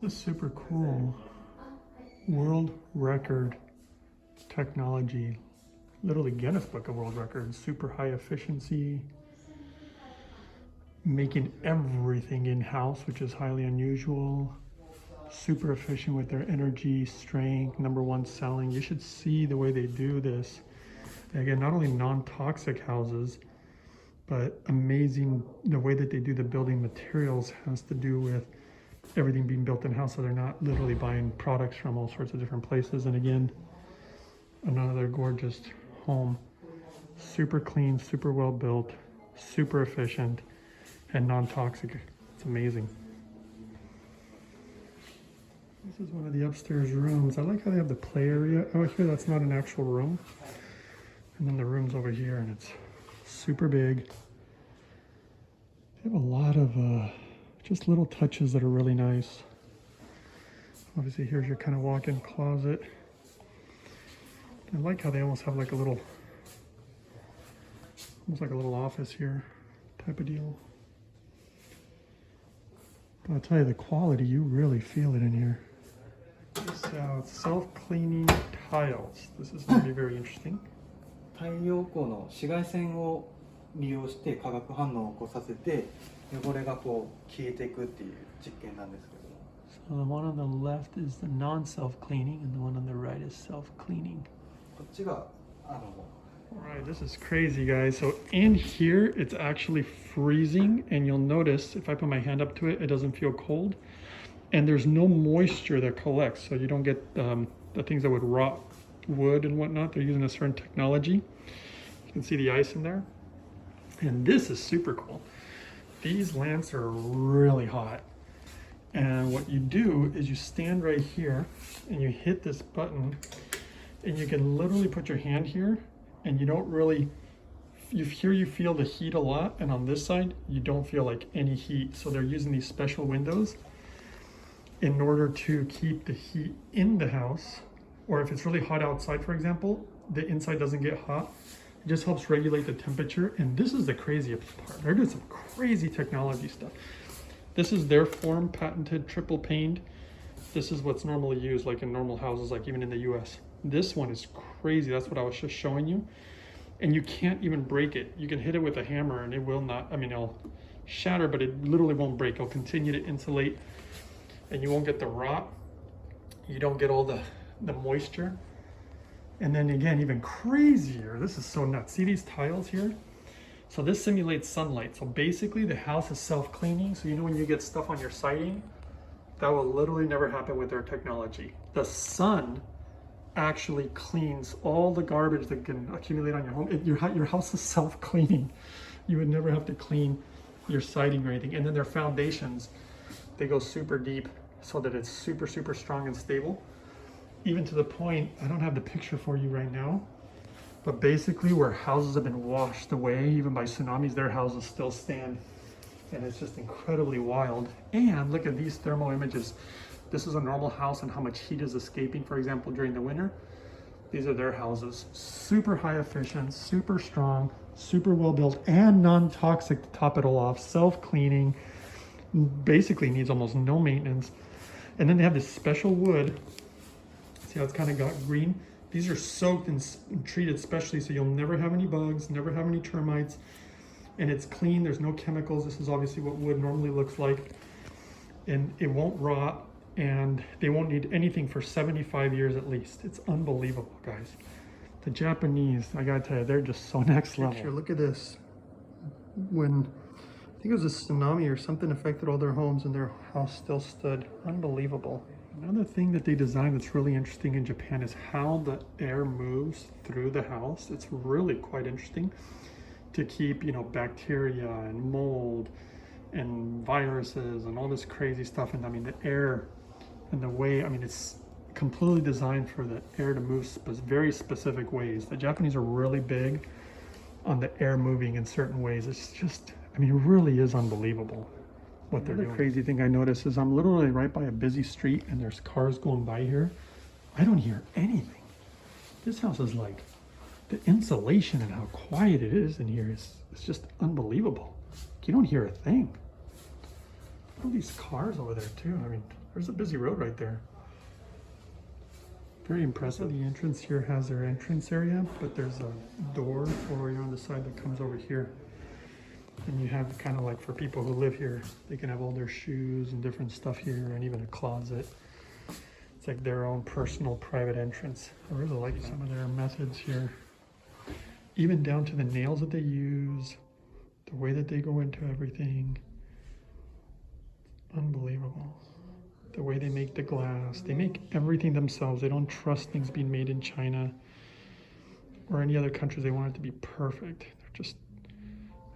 This is super cool. World record technology. Literally Guinness Book of World Records. Super high efficiency. Making everything in-house, which is highly unusual. Super efficient with their energy, strength, #1 selling. You should see the way they do this. Again, not only non-toxic houses, but amazing. The way that they do the building materials has to do with everything being built in-house, so they're not literally buying products from all sorts of different places. And again, another gorgeous home. Super clean, super well built, super efficient, and non-toxic. It's amazing. This is one of the upstairs rooms. I like how they have the play area. Oh, here, that's not an actual room. And then the room's over here, and it's super big. They have a lot of just little touches that are really nice. Obviously, here's your kind of walk-in closet. I like how they almost have like a little, almost like a little office here type of deal. But I'll tell you, the quality, you really feel it in here. So it's self-cleaning tiles. This is going to be very interesting. 太陽光の紫外線を利用して化学反応を起こさせて汚れがこう消えていくっていう実験なんですけど。 So the one on the left is the non-self-cleaning, and the one on the right is self-cleaning. こっちがAlright, this is crazy, guys. So in here, it's actually freezing, and you'll notice if I put my hand up to it, it doesn't feel cold, and there's no moisture that collects, so you don't get the things that would rot wood and whatnot. They're using a certain technology. You can see the ice in there, and this is super cool. These lamps are really hot, and what you do is you stand right here and you hit this button, and you can literally put your hand here, and you don't really, you feel the heat a lot, and on this side you don't feel like any heat. So they're using these special windows in order to keep the heat in the house, or if it's really hot outside, for example, the inside doesn't get hot. It just helps regulate the temperature. And this is the craziest part. They're doing some crazy technology stuff. This is their form, patented, triple paned. This is what's normally used like in normal houses, like even in the US. This one is crazy. That's what I was just showing you. And you can't even break it. You can hit it with a hammer and it will not, I mean, it'll shatter, but it literally won't break. It'll continue to insulate, and you won't get the rot. You don't get all the moisture. And then again, even crazier, this is so nuts. See these tiles here? So this simulates sunlight. So basically the house is self-cleaning. So you know when you get stuff on your siding, that will literally never happen with their technology. The sun actually cleans all the garbage that can accumulate on your home. Your house is self-cleaning. You would never have to clean your siding or anything. And then their foundations, they go super deep so that it's super, super strong and stable. Even to the point, I don't have the picture for you right now, but basically where houses have been washed away, even by tsunamis, their houses still stand. And it's just incredibly wild. And look at these thermal images. This is a normal house and how much heat is escaping, for example, during the winter. These are their houses. Super high efficient, super strong, super well built, and non-toxic to top it all off. Self-cleaning, basically needs almost no maintenance. And then they have this special wood. See how it's kind of got green? These are soaked and treated specially, so you'll never have any bugs, never have any termites, and it's clean. There's no chemicals. This is obviously what wood normally looks like, and it won't rot, and they won't need anything for 75 years at least. It's unbelievable, guys. The Japanese, I gotta tell you, they're just so next level. Look at this. When I think it was a tsunami or something affected all their homes, and their house still stood. Unbelievable. Another thing that they designed that's really interesting in Japan is how the air moves through the house. It's really quite interesting to keep, you know, bacteria and mold and viruses and all this crazy stuff. And I mean, the air and the way, I mean, it's completely designed for the air to move very specific ways. The Japanese are really big on the air moving in certain ways. It's just, I mean, it really is unbelievable what they're doing. The crazy thing I notice is I'm literally right by a busy street and there's cars going by here. I don't hear anything. This house is like, the insulation and how quiet it is in here is just unbelievable. You don't hear a thing. Look at these cars over there too. I mean, There's a busy road right there. Very impressive. The entrance here has their entrance area, but there's a door over here on the side that comes over here. And you have kind of like for people who live here, they can have all their shoes and different stuff here and even a closet. It's like their own personal private entrance. I really like some of their methods here. Even down to the nails that they use, the way that they go into everything. Unbelievable. The way they make the glass. They make everything themselves. They don't trust things being made in China or any other countries. They want it to be perfect. They're just,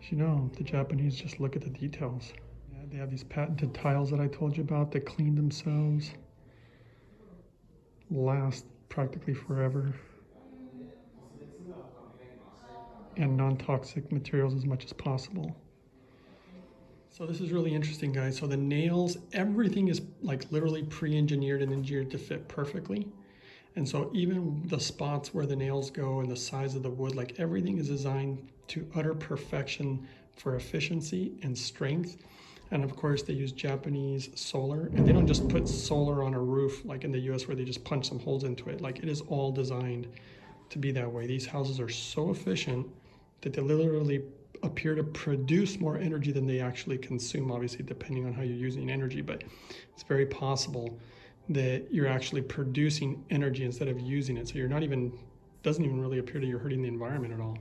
as you know, the Japanese just look at the details. Yeah, they have these patented tiles that I told you about that clean themselves. Last practically forever. And non-toxic materials as much as possible. So this is really interesting, guys. So the nails, everything is like literally pre-engineered and engineered to fit perfectly. And so even the spots where the nails go and the size of the wood, like everything is designed to utter perfection for efficiency and strength. And of course they use Japanese solar, and they don't just put solar on a roof like in the US where they just punch some holes into it. Like it is all designed to be that way. These houses are so efficient that they literally appear to produce more energy than they actually consume, obviously depending on how you're using energy, but it's very possible that you're actually producing energy instead of using it. So you're not even, doesn't even really appear that you're hurting the environment at all.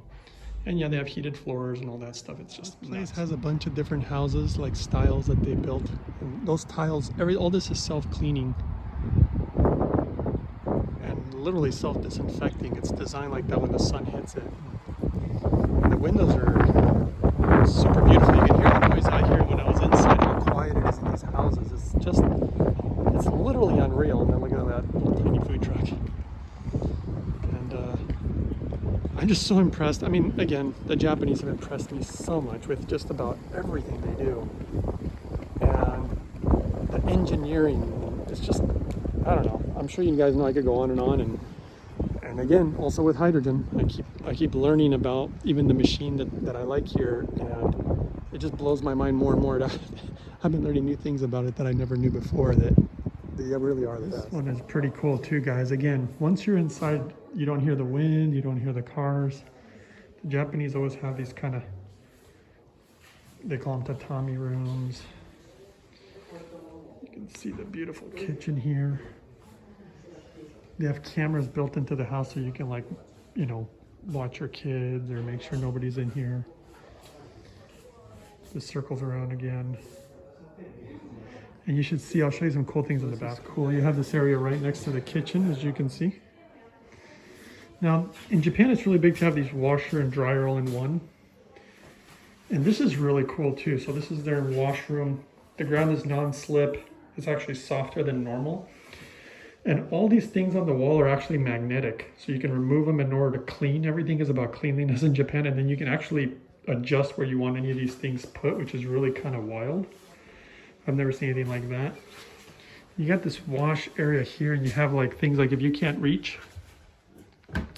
And yeah, they have heated floors and all that stuff. It's just, this place has a bunch of different houses, like styles that they built. And those tiles, all this is self-cleaning and literally self-disinfecting. It's designed like that when the sun hits it. The windows are super beautiful. You can hear the noise I hear when I was inside, how quiet it is in these houses. It's just, it's literally unreal. And then look at that little tiny food truck. And I'm just so impressed. I mean, again, the Japanese have impressed me so much with just about everything they do. And the engineering is just, I don't know. I'm sure you guys know I could go on. And again, also with hydrogen, I keep learning about even the machine that I like here, and it just blows my mind more and more. I've been learning new things about it that I never knew before that they really are the best. This one is pretty cool too, guys. Again, once you're inside, you don't hear the wind, you don't hear the cars. The Japanese always have these kind of, they call them tatami rooms. You can see the beautiful kitchen here. They have cameras built into the house so you can, like, you know, watch your kids or make sure nobody's in here. This circles around again. And you should see, I'll show you some cool things in the bath. Cool, you have this area right next to the kitchen, as you can see. Now, in Japan, it's really big to have these washer and dryer all in one. And this is really cool too. So this is their washroom. The ground is non-slip. It's actually softer than normal. And all these things on the wall are actually magnetic. So you can remove them in order to clean. Everything is about cleanliness in Japan. And then you can actually adjust where you want any of these things put, which is really kind of wild. I've never seen anything like that. You got this wash area here, and you have like things like if you can't reach,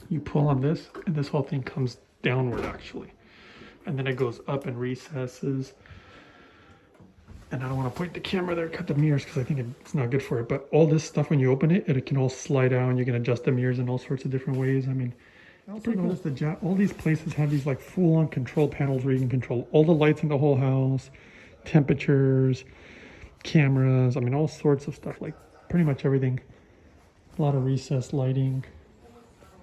you pull on this, and this whole thing comes downward actually. And then it goes up and recesses. And I don't want to point the camera there, cut the mirrors because I think it's not good for it. But all this stuff, when you open it, it can all slide down. You can adjust the mirrors in all sorts of different ways. I mean, I also noticed that all these places have these like full-on control panels where you can control all the lights in the whole house, temperatures, cameras. I mean, all sorts of stuff, like pretty much everything. A lot of recessed lighting.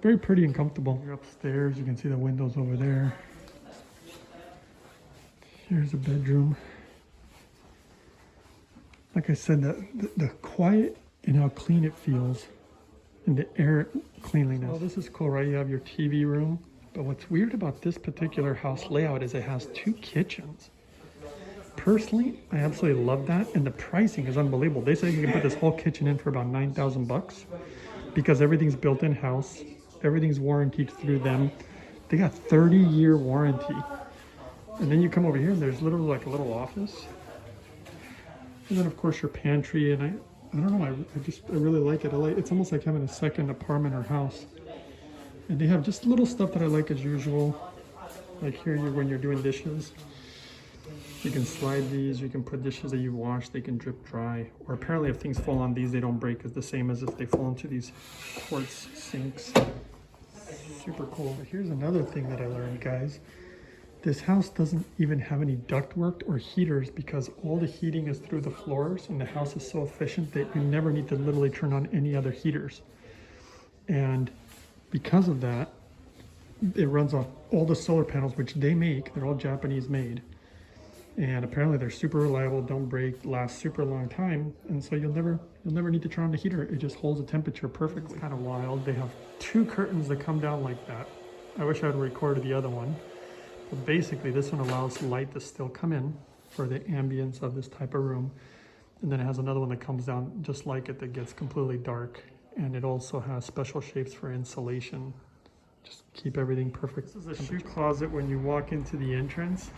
Very pretty and comfortable. You're upstairs. You can see the windows over there. Here's a bedroom. Like I said, the quiet and how clean it feels and the air cleanliness. Oh, this is cool, right? You have your TV room. But what's weird about this particular house layout is it has 2 kitchens. Personally, I absolutely love that. And the pricing is unbelievable. They say you can put this whole kitchen in for about $9,000 because everything's built in-house. Everything's warranted through them. They got 30-year warranty. And then you come over here and there's literally like a little office. And then of course your pantry, and I don't know, I really like it. It's almost like having a second apartment or house. And they have just little stuff that I like as usual. Like here when you're doing dishes. You can slide these, you can put dishes that you wash, they can drip dry. Or apparently if things fall on these, they don't break. It's the same as if they fall into these quartz sinks. Super cool. But here's another thing that I learned, guys. This house doesn't even have any ductwork or heaters because all the heating is through the floors, and the house is so efficient that you never need to literally turn on any other heaters. And because of that, it runs off all the solar panels, which they make. They're all Japanese made. And apparently they're super reliable, don't break, last super long time. And so you'll never need to turn on the heater. It just holds the temperature perfectly. It's kind of wild. They have 2 curtains that come down like that. I wish I had recorded the other one. But basically this one allows light to still come in for the ambience of this type of room. And then it has another one that comes down just like it that gets completely dark. And it also has special shapes for insulation. Just keep everything perfect. This is a shoe closet when you walk into the entrance.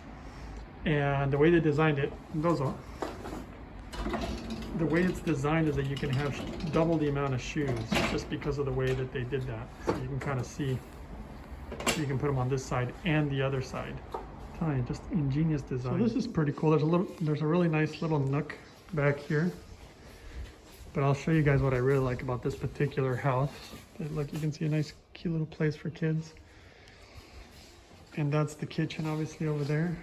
And the way they designed it, the way it's designed is that you can have double the amount of shoes just because of the way that they did that. So you can kind of see, you can put them on this side and the other side. I'm telling you, just ingenious design. So this is pretty cool. There's a really nice little nook back here. But I'll show you guys what I really like about this particular house. Look, you can see a nice cute little place for kids. And that's the kitchen obviously over there.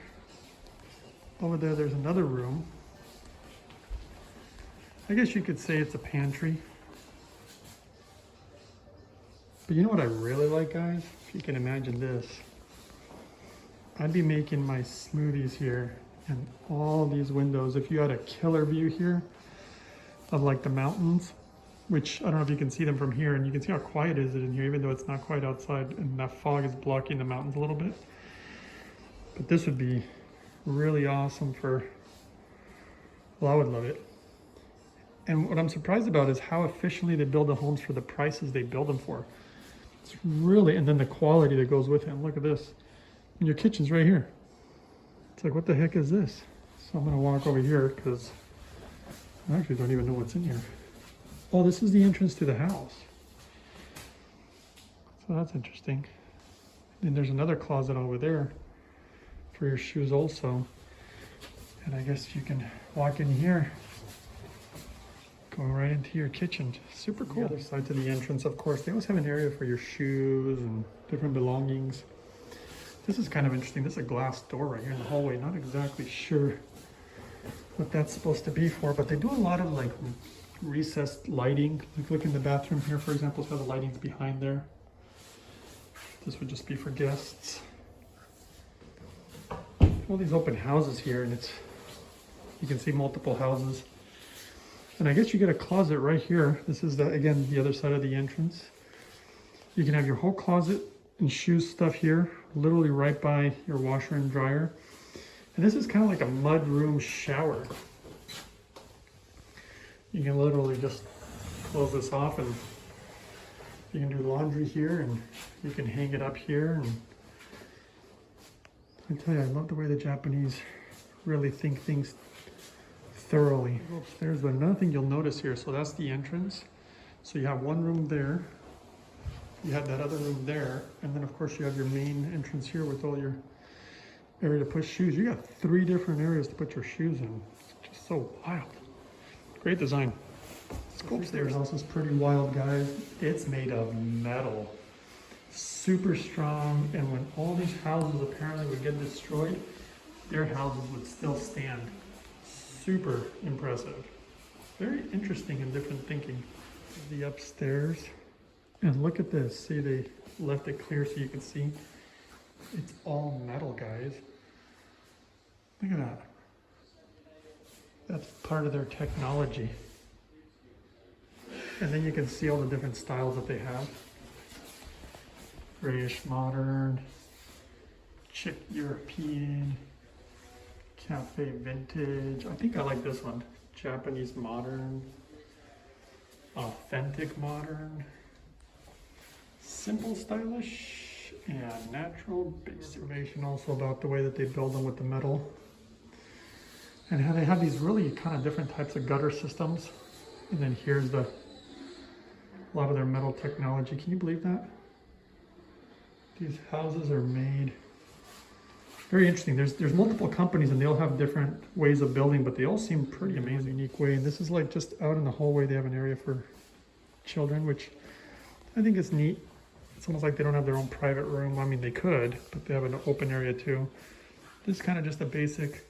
Over there, there's another room. I guess you could say it's a pantry. But you know what I really like, guys? If you can imagine this. I'd be making my smoothies here and all these windows. If you had a killer view here of like the mountains, which I don't know if you can see them from here, and you can see how quiet is it in here, even though it's not quite outside and that fog is blocking the mountains a little bit. But this would be really awesome for, well, I would love it. And what I'm surprised about is how efficiently they build the homes for the prices they build them for. It's really, and then the quality that goes with it. And look at this. And your kitchen's right here. It's like, what the heck is this? So I'm gonna walk over here because I actually don't even know what's in here. Oh, this is the entrance to the house. So that's interesting. And there's another closet over there for your shoes also. And I guess you can walk in here, go right into your kitchen. Super cool. The other side to the entrance, of course, they always have an area for your shoes and different belongings. This is kind of interesting. This is a glass door right here in the hallway. Not exactly sure what that's supposed to be for, but they do a lot of like recessed lighting. Look in the bathroom here, for example, so the lighting's behind there. This would just be for guests. All these open houses here, and you can see multiple houses. And I guess you get a closet right here. This is again the other side of the entrance. You can have your whole closet and shoe stuff here, literally right by your washer and dryer. And this is kind of like a mud room shower. You can literally just close this off, and you can do laundry here, and you can hang it up here. And I tell you, I love the way the Japanese really think things thoroughly. Go upstairs, but another thing you'll notice here, so that's the entrance. So you have one room there, you have that other room there, and then of course you have your main entrance here with all your area to put shoes. You got 3 different areas to put your shoes in. It's just so wild. Great design. Let's go upstairs. This house is pretty wild, guys. It's made of metal. Super strong, and when all these houses apparently would get destroyed, their houses would still stand. Super impressive. Very interesting and different thinking. The upstairs, and look at this. See, they left it clear so you can see. It's all metal, guys. Look at that. That's part of their technology. And then you can see all the different styles that they have. Grayish modern, chic European, cafe vintage. I think I like this one. Japanese modern, authentic modern, simple stylish, and natural basic. Information also about the way that they build them with the metal. And how they have these really kind of different types of gutter systems. And then here's a lot of their metal technology. Can you believe that? These houses are made Very interesting. There's multiple companies and they all have different ways of building, but they all seem pretty amazing, unique way. And this is like just out in the hallway. They have an area for children, which I think is neat. It's almost like they don't have their own private room. I mean, they could, but they have an open area too. This is kind of just a basic,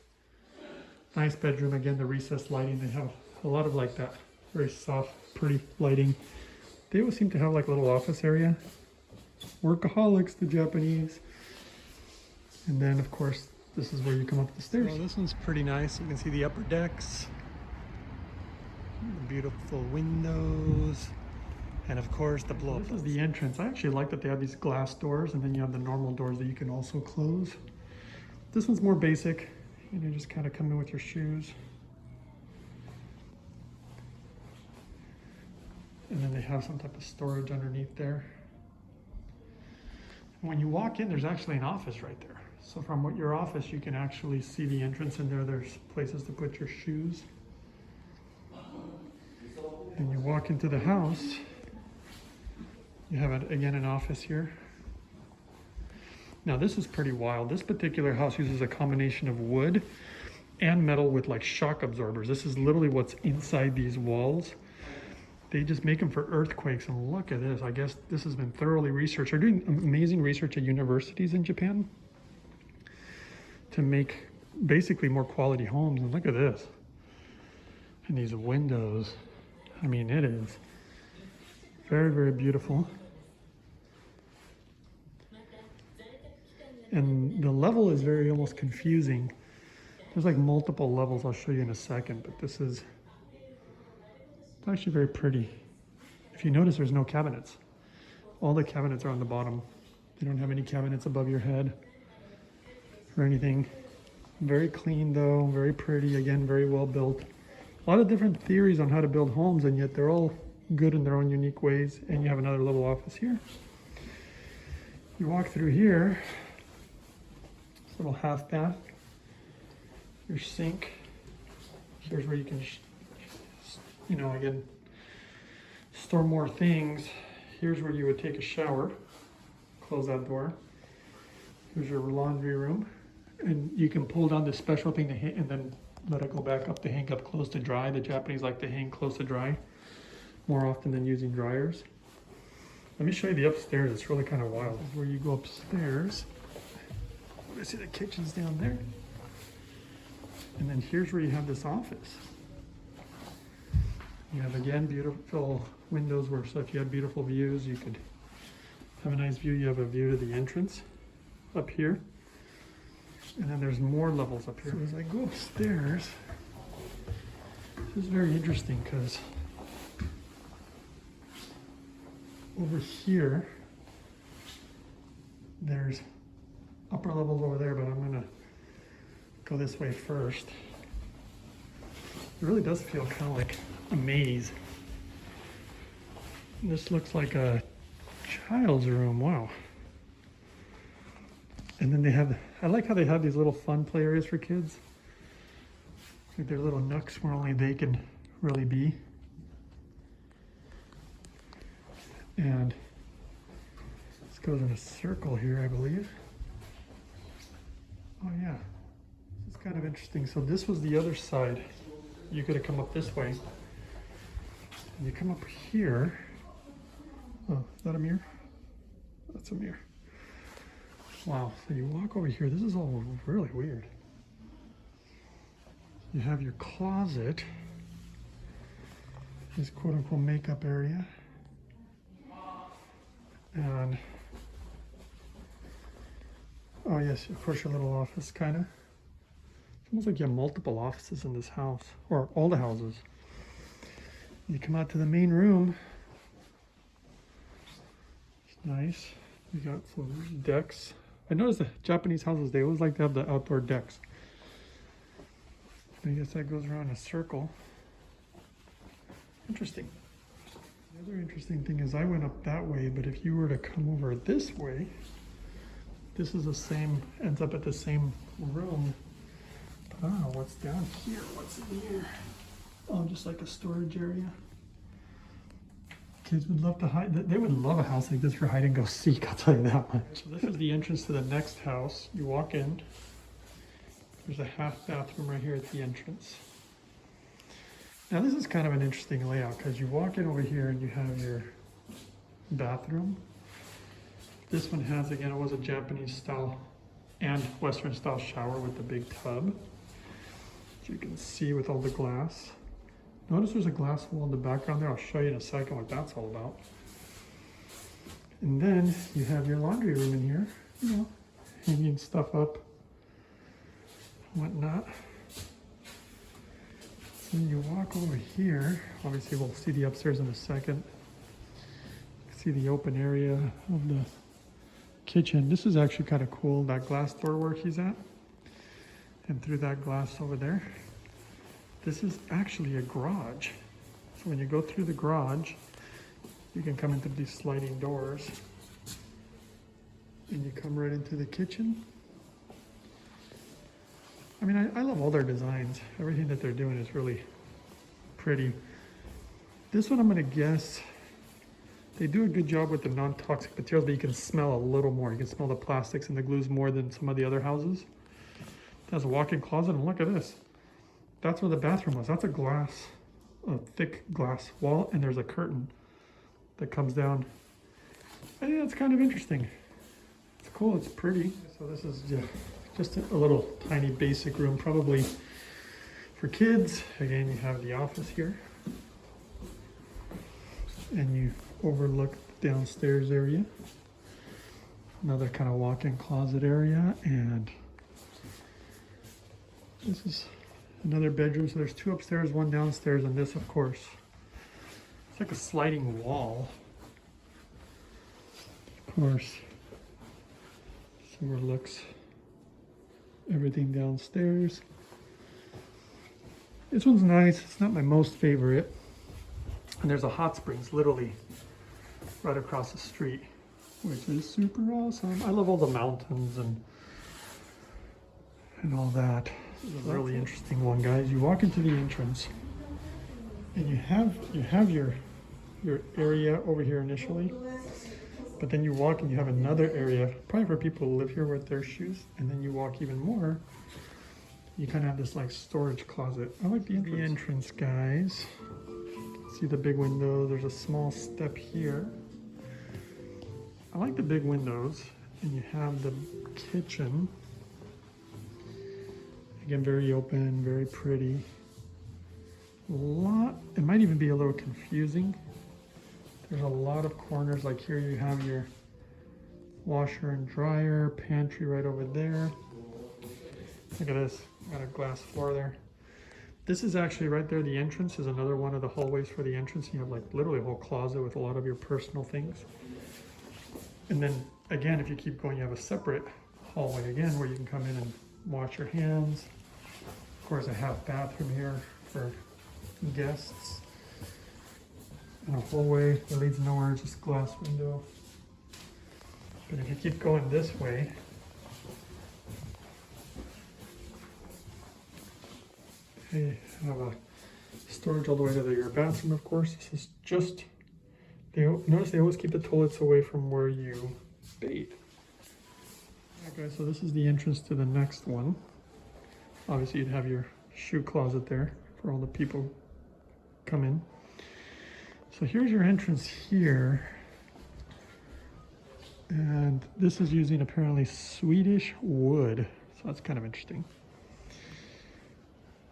nice bedroom. Again, the recessed lighting. They have a lot of like that, very soft, pretty lighting. They always seem to have like a little office area. Workaholics, the Japanese. And then, of course, this is where you come up the stairs. So this one's pretty nice. You can see the upper decks, the beautiful windows, and of course the blow-up. This is the entrance. I actually like that they have these glass doors, and then you have the normal doors that you can also close. This one's more basic. You just kind of come in with your shoes. And then they have some type of storage underneath there. When you walk in, there's actually an office right there. So from your office, you can actually see the entrance in there. There's places to put your shoes. And you walk into the house. You have, again, an office here. Now this is pretty wild. This particular house uses a combination of wood and metal with like shock absorbers. This is literally what's inside these walls. They just make them for earthquakes, and look at this. I guess this has been thoroughly researched. They're doing amazing research at universities in Japan to make basically more quality homes. And look at this. And these windows. I mean, it is very, very beautiful. And the level is very almost confusing. There's like multiple levels I'll show you in a second, but this is it's actually very pretty. If you notice, there's no cabinets. All the cabinets are on the bottom. They don't have any cabinets above your head or anything. Very clean though, very pretty, again, very well built. A lot of different theories on how to build homes, and yet they're all good in their own unique ways. And you have another little office here. You walk through here, this little half bath, your sink. Here's where you can, you know, again, store more things. Here's where you would take a shower. Close that door. Here's your laundry room. And you can pull down this special thing to hang, and then let it go back up to hang up close to dry. The Japanese like to hang close to dry more often than using dryers. Let me show you the upstairs. It's really kind of wild. This is where you go upstairs. I see the kitchen's down there. And then here's where you have this office. You have, again, beautiful windows where, so if you had beautiful views, you could have a nice view. You have a view to the entrance up here. And then there's more levels up here. So as I go upstairs, this is very interesting because over here, there's upper levels over there, but I'm gonna go this way first. It really does feel kind of like a maze. This looks like a child's room, wow. And then they have, I like how they have these little fun play areas for kids. Like they're little nooks where only they can really be. And this goes in a circle here, I believe. Oh yeah, this is kind of interesting. So this was the other side. You could have come up this way. And you come up here. Oh, is that a mirror? That's a mirror. Wow, so you walk over here. This is all really weird. You have your closet. This quote unquote makeup area. And, oh yes, of course, your little office, kind of. It's almost like you have multiple offices in this house, or all the houses. You come out to the main room. It's nice. You got some decks. I noticed the Japanese houses, they always like to have the outdoor decks. I guess that goes around a circle. Interesting. The other interesting thing is I went up that way, but if you were to come over this way, this is the same, ends up at the same room. But I don't know what's down here. What's in here? Oh, just like a storage area. Kids would love to hide. They would love a house like this for hide and go seek, I'll tell you that much. So this is the entrance to the next house. You walk in, There's a half bathroom right here at the entrance. Now this is kind of an interesting layout because you walk in over here and you have your bathroom. This one has, again, it was a Japanese style and Western style shower with the big tub. As you can see with all the glass. Notice there's a glass wall in the background there. I'll show you in a second what that's all about. And then you have your laundry room in here, you know, hanging stuff up, whatnot. So you walk over here, obviously we'll see the upstairs in a second. See the open area of the kitchen. This is actually kind of cool, that glass door where he's at. And through that glass over there, this is actually a garage. So when you go through the garage, you can come into these sliding doors and you come right into the kitchen. I mean, I love all their designs. Everything that they're doing is really pretty. This one I'm gonna guess, they do a good job with the non-toxic materials, but you can smell a little more. You can smell the plastics and the glues more than some of the other houses. It has a walk-in closet, and look at this. That's where the bathroom was. That's a glass, a thick glass wall, and there's a curtain that comes down. I think that's kind of interesting. It's cool, it's pretty. So this is just a little tiny basic room, probably for kids. Again, you have the office here. And you overlook the downstairs area. Another kind of walk-in closet area, and this is another bedroom. So there's two upstairs, one downstairs, and this, of course, it's like a sliding wall. Of course, this overlooks everything downstairs. This one's nice. It's not my most favorite. And there's a hot springs literally right across the street, which is super awesome. I love all the mountains and all that. This is a really interesting one, guys. You walk into the entrance and you have your area over here initially, but then you walk and you have another area, probably for people who live here with their shoes, and then you walk even more. You kind of have this like storage closet. I like the entrance, guys. See the big window, there's a small step here. I like the big windows, and you have the kitchen. Again, very open, very pretty. It might even be a little confusing. There's a lot of corners, like here you have your washer and dryer, pantry right over there. Look at this, got a glass floor there. This is actually right there, the entrance is another one of the hallways for the entrance. You have like literally a whole closet with a lot of your personal things. And then again, if you keep going, you have a separate hallway again where you can come in and wash your hands. Of course, a half bathroom here for guests. And a hallway that leads nowhere, just glass window. But if you keep going this way, you have a storage all the way to your bathroom, of course. This is just, notice they always keep the toilets away from where you bathe. Okay, so this is the entrance to the next one. Obviously you'd have your shoe closet there for all the people who come in. So here's your entrance here. And this is using apparently Swedish wood. So that's kind of interesting.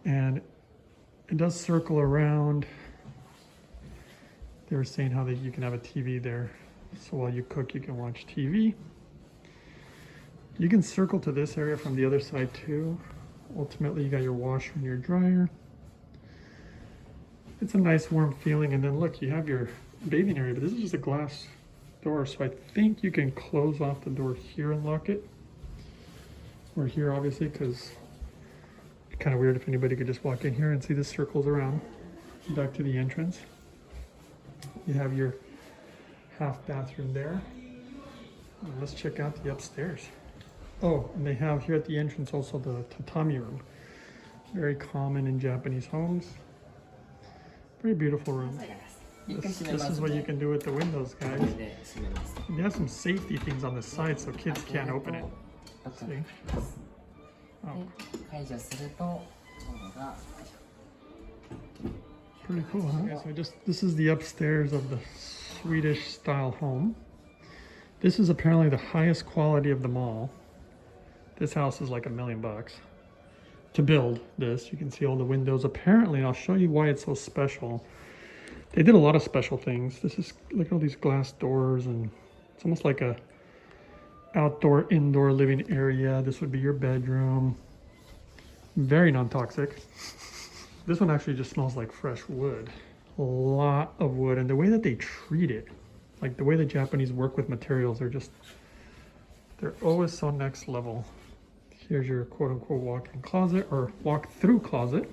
And it does circle around. They were saying how you can have a TV there. So while you cook, you can watch TV. You can circle to this area from the other side too. Ultimately, you got your washer and your dryer. It's a nice warm feeling. And then look, you have your bathing area, but this is just a glass door. So I think you can close off the door here and lock it. Or here, obviously, because kind of weird if anybody could just walk in here and see this circles around back to the entrance. You have your half bathroom there. Let's check out the upstairs. Oh, and they have here at the entrance also the tatami room. Very common in Japanese homes. Very beautiful room. This is what you can do with the windows, guys. They have some safety things on the side so kids can't open it. See? Oh, で解除すると温度が pretty cool, huh? Okay, so this is the upstairs of the Swedish style home. This is apparently the highest quality of them all. This house is like $1 million to build this. You can see all the windows. Apparently, and I'll show you why it's so special. They did a lot of special things. This is, look at all these glass doors, and it's almost like a outdoor, indoor living area. This would be your bedroom. Very non-toxic. This one actually just smells like fresh wood. A lot of wood, and the way that they treat it, like the way the Japanese work with materials, they're always so next level. Here's your quote-unquote walk-in closet or walk-through closet.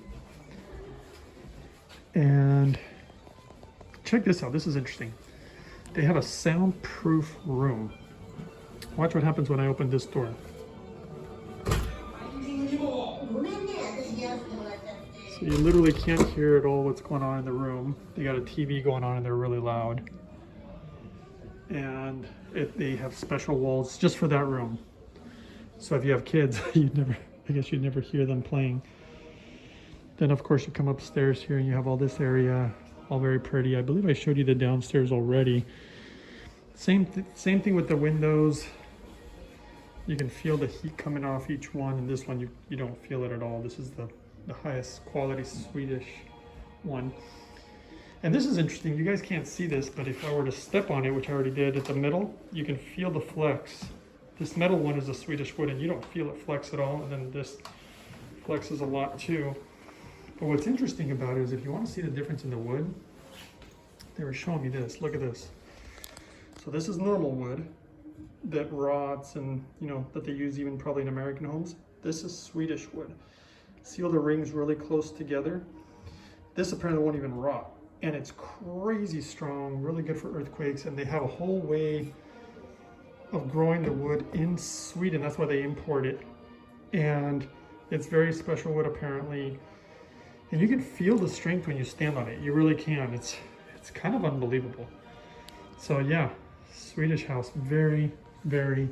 And check this out. This is interesting. They have a soundproof room. Watch what happens when I open this door. So you literally can't hear at all what's going on in the room. They got a TV going on and they're really loud. And they have special walls just for that room. So if you have kids, I guess you'd never hear them playing. Then of course you come upstairs here and you have all this area, all very pretty. I believe I showed you the downstairs already. Same thing with the windows. You can feel the heat coming off each one, and this one you don't feel it at all. This is the highest quality Swedish one. And this is interesting. You guys can't see this, but if I were to step on it, which I already did at the middle, you can feel the flex. This metal one is a Swedish wood, and you don't feel it flex at all. And then this flexes a lot too. But what's interesting about it is if you want to see the difference in the wood, they were showing me this. Look at this. So this is normal wood that rots and, that they use even probably in American homes. This is Swedish wood. See all the rings really close together? This apparently won't even rot. And it's crazy strong, really good for earthquakes. And they have a whole way of growing the wood in Sweden. That's why they import it. And it's very special wood apparently. And you can feel the strength when you stand on it. You really can. It's kind of unbelievable. So yeah, Swedish house, very, very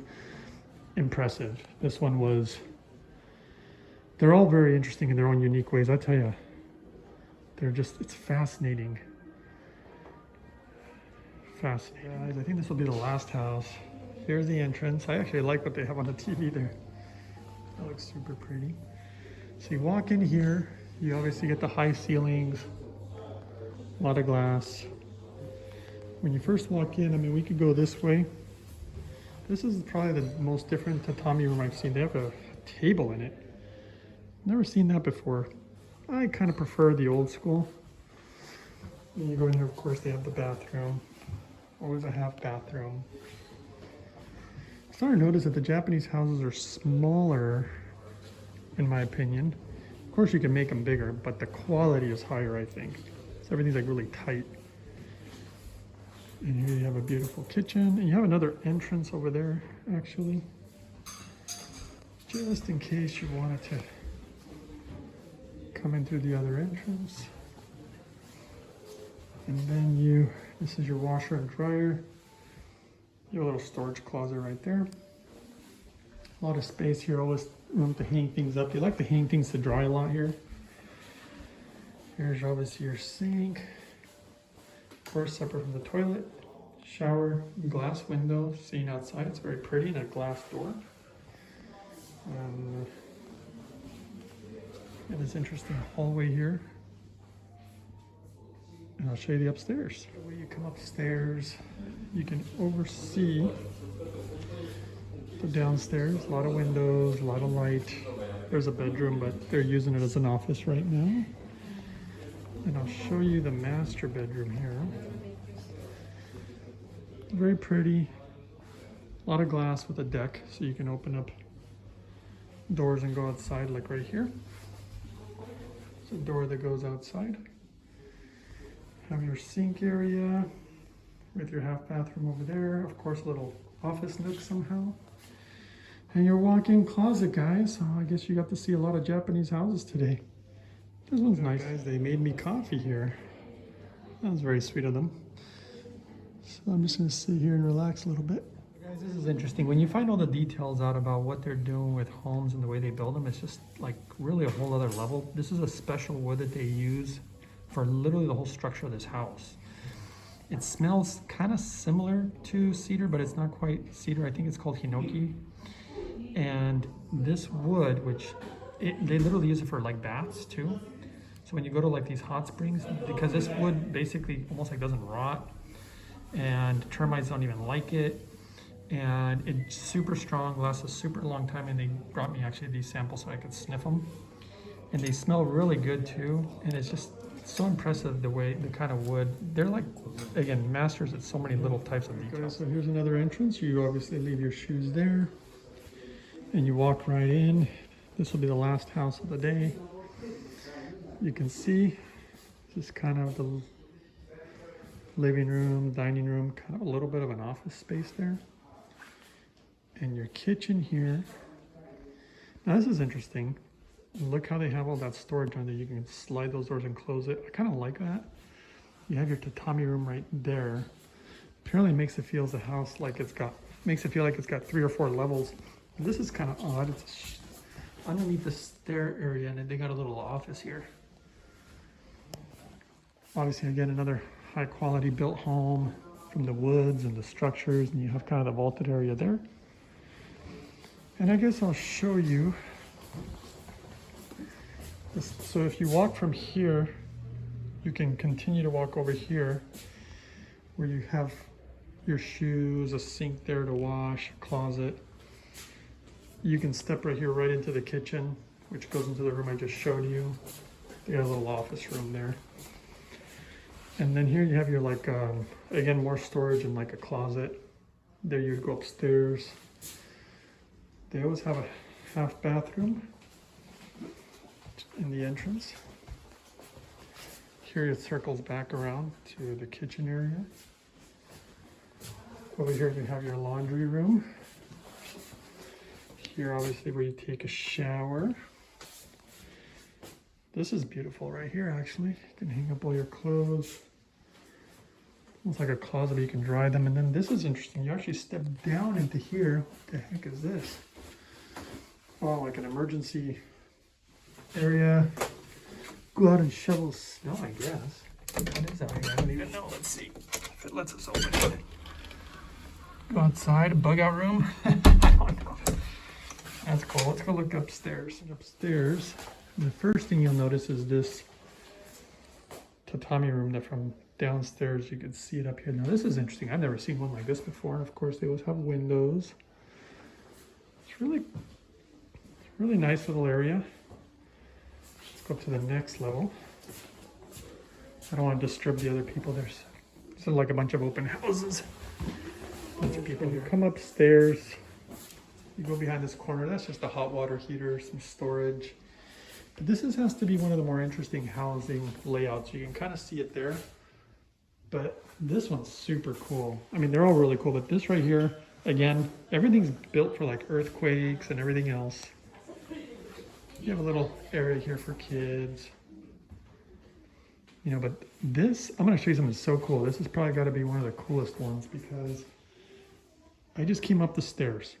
impressive. This one was, they're all very interesting in their own unique ways. I tell you, it's fascinating. Fascinating. Guys, I think this will be the last house. Here's the entrance. I actually like what they have on the TV there. That looks super pretty. So you walk in here, you obviously get the high ceilings, a lot of glass. When you first walk in, I mean, we could go this way. This is probably the most different tatami room I've seen. They have a table in it. Never seen that before. I kind of prefer the old school. And you go in here, of course, they have the bathroom. Always a half bathroom. I'm starting to notice that the Japanese houses are smaller, in my opinion. Of course, you can make them bigger, but the quality is higher, I think. So everything's like really tight. And here you have a beautiful kitchen. And you have another entrance over there, actually. Just in case you wanted to come in through the other entrance. And then this is your washer and dryer. Your little storage closet right there. A lot of space here, always room to hang things up. You like to hang things to dry a lot here. Here's obviously your sink. Of course, separate from the toilet. Shower, glass window, seeing outside. It's very pretty, and a glass door. And this interesting hallway here. And I'll show you the upstairs. The way you come upstairs, you can oversee the downstairs. A lot of windows, a lot of light. There's a bedroom, but they're using it as an office right now. And I'll show you the master bedroom here. Very pretty. A lot of glass with a deck, so you can open up doors and go outside, like right here. It's a door that goes outside. Have your sink area with your half bathroom over there. Of course, a little office nook somehow. And your walk-in closet, guys. So I guess you got to see a lot of Japanese houses today. This one's nice. Guys, they made me coffee here. That was very sweet of them. So I'm just gonna sit here and relax a little bit. Guys, This is interesting. When you find all the details out about what they're doing with homes and the way they build them, it's just like really a whole other level. This is a special wood that they use for literally the whole structure of this house. It smells kind of similar to cedar, but it's not quite cedar. I think it's called hinoki. And this wood, which they literally use it for like baths too. So when you go to like these hot springs, because this wood basically almost like doesn't rot, and termites don't even like it, and it's super strong, lasts a super long time, and they brought me actually these samples so I could sniff them. And they smell really good too, and it's just so impressive the kind of wood. They're like, again, masters at so many little types of details. So here's another entrance. You obviously leave your shoes there, and you walk right in. This will be the last house of the day. You can see this is kind of the living room, dining room, kind of a little bit of an office space there. And your kitchen here. Now this is interesting. Look how they have all that storage on there. You can slide those doors and close it. I kind of like that. You have your tatami room right there. Apparently makes it feel makes it feel like it's got 3 or 4 levels. This is kind of odd. It's underneath the stair area, and they got a little office here. Obviously, again, another high quality built home from the woods and the structures, and you have kind of the vaulted area there. And I guess I'll show you this. So if you walk from here, you can continue to walk over here where you have your shoes, a sink there to wash, a closet. You can step right here right into the kitchen, which goes into the room I just showed you. They got a little office room there. And then here you have your again, more storage and like a closet. There you go upstairs. They always have a half bathroom in the entrance. Here it circles back around to the kitchen area. Over here you have your laundry room. Here obviously where you take a shower. This is beautiful right here actually. You can hang up all your clothes. Almost like a closet where you can dry them. And then this is interesting. You actually step down into here. What the heck is this? Oh, like an emergency area. Go out and shovel snow, I guess. What is that? I don't even know. Let's see if it lets us open it. Go outside, bug out room. I don't know. That's cool. Let's go look upstairs. Upstairs, the first thing you'll notice is this tatami room that from downstairs you can see it up here. Now this is interesting. I've never seen one like this before, and of course they always have windows. It's really nice little area. Let's go up to the next level. I don't want to disturb the other people. There's like a bunch of open houses. Bunch of people here. Come upstairs. You go behind this corner. That's just a hot water heater, some storage. But this has to be one of the more interesting housing layouts. You can kind of see it there. But this one's super cool. I mean, they're all really cool, but this right here, again, everything's built for like earthquakes and everything else. You have a little area here for kids. You know, but this, I'm gonna show you something so cool. This has probably gotta be one of the coolest ones because I just came up the stairs,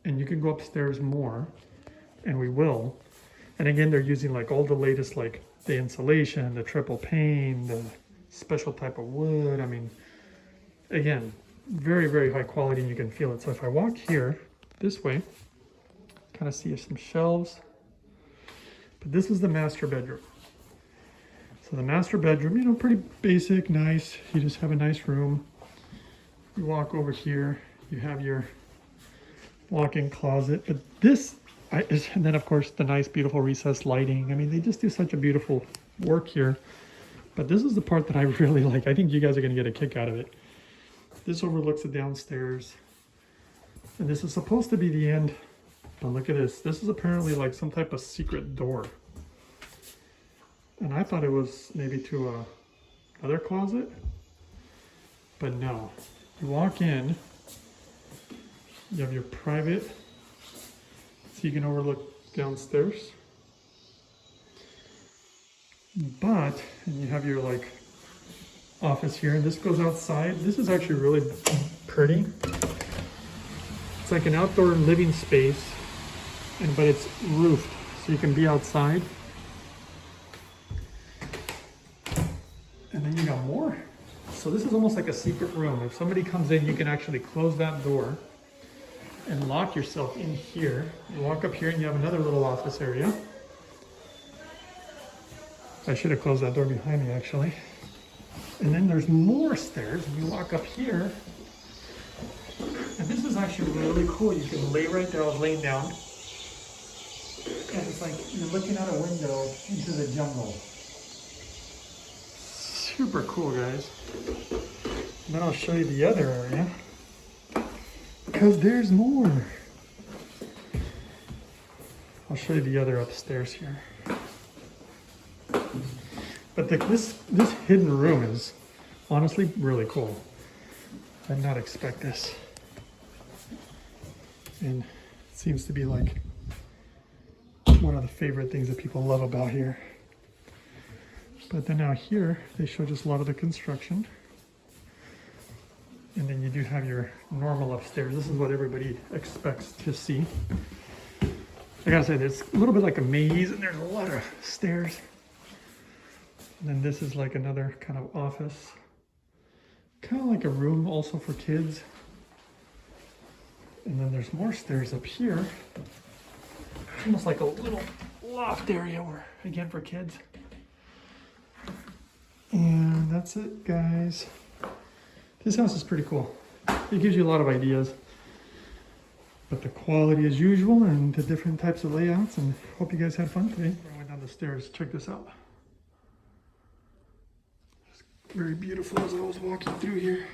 and you can go upstairs more, and we will. And again, they're using like all the latest, like the insulation, the triple pane, the special type of wood. I mean, again, very, very high quality, and you can feel it. So if I walk here this way, kind of see some shelves. But this is the master bedroom. So the master bedroom, you know, pretty basic, nice. You just have a nice room. You walk over here, you have your walk-in closet. But this, and then of course the nice, beautiful recessed lighting. I mean, they just do such a beautiful work here. But this is the part that I really like. I think you guys are gonna get a kick out of it. This overlooks the downstairs. And this is supposed to be the end. But look at this. This is apparently like some type of secret door. And I thought it was maybe to another closet. But no. You walk in. You have your private. So you can overlook downstairs. But, and you have your like office here, and this goes outside. This is actually really pretty. It's like an outdoor living space, but it's roofed, so you can be outside. And then you got more. So this is almost like a secret room. If somebody comes in, you can actually close that door and lock yourself in here. You walk up here and you have another little office area. I should have closed that door behind me actually. And then there's more stairs. And you walk up here. And this is actually really cool. You can lay right there. I was laying down. And it's like you're looking out a window into the jungle. Super cool, guys. And then I'll show you the other area. Because there's more. I'll show you the other upstairs here. But this hidden room is honestly really cool. I did not expect this. And it seems to be like one of the favorite things that people love about here. But then out here, they show just a lot of the construction. And then you do have your normal upstairs. This is what everybody expects to see. I gotta say, it's a little bit like a maze, and there's a lot of stairs. And then this is like another kind of office. Kind of like a room also for kids. And then there's more stairs up here. Almost like a little loft area where, again, for kids. And that's it, guys. This house is pretty cool. It gives you a lot of ideas. But the quality as usual and the different types of layouts, and hope you guys had fun today. I went down the stairs. Check this out. It's very beautiful as I was walking through here.